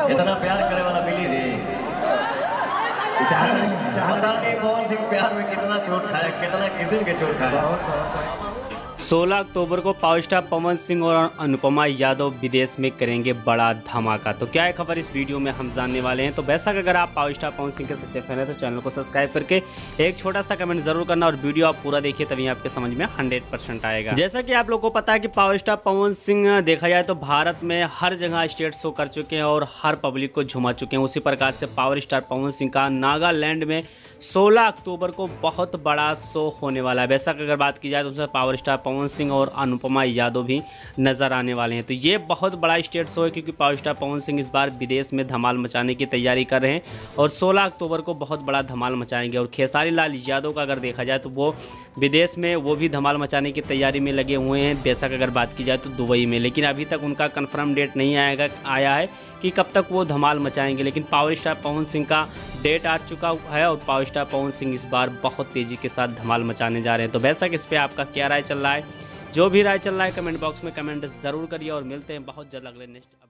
इतना प्यार करे वाला मिली रे। पता नहीं पवन सिंह प्यार में कितना चोट खाया, कितना किस्म के चोट खाया। 16 अक्टूबर को पावर स्टार पवन सिंह और अनुपमा यादव विदेश में करेंगे बड़ा धमाका। तो क्या है खबर इस वीडियो में हम जानने वाले हैं। तो बेशक अगर आप पावर स्टार पवन सिंह के सच्चे फैन हैं तो चैनल को सब्सक्राइब करके एक छोटा सा कमेंट जरूर करना और वीडियो आप पूरा देखिए, तभी आपके समझ में 100% आएगा। जैसा कि आप लोग को पता है कि पावर स्टार पवन सिंह देखा जाए तो भारत में हर जगह स्टेज शो कर चुके हैं और हर पब्लिक को झुमा चुके हैं। उसी प्रकार से पावर स्टार पवन सिंह का नागालैंड में 16 अक्टूबर को बहुत बड़ा शो होने वाला है। बेशक अगर बात की जाए तो उसमें पावर स्टार पवन सिंह और अनुपमा यादव भी नजर आने वाले हैं। तो ये बहुत बड़ा स्टेज शो है क्योंकि पावर स्टार पवन सिंह इस बार विदेश में धमाल मचाने की तैयारी कर रहे हैं और 16 अक्टूबर को बहुत बड़ा धमाल मचाएंगे। और खेसारी लाल यादव का अगर देखा जाए तो वो विदेश में वो भी धमाल मचाने की तैयारी में लगे हुए हैं। बेशक अगर बात की जाए तो दुबई में, लेकिन अभी तक उनका कन्फर्म डेट नहीं आया है कि कब तक वो धमाल मचाएंगे। लेकिन पावर स्टार पवन सिंह का डेट आ चुका है और पावर स्टार पवन सिंह इस बार बहुत तेज़ी के साथ धमाल मचाने जा रहे हैं। तो बेशक इस पर आपका क्या राय चल रहा है, जो भी राय चल रहा है कमेंट बॉक्स में कमेंट ज़रूर करिए और मिलते हैं बहुत जल्द अगले नेक्स्ट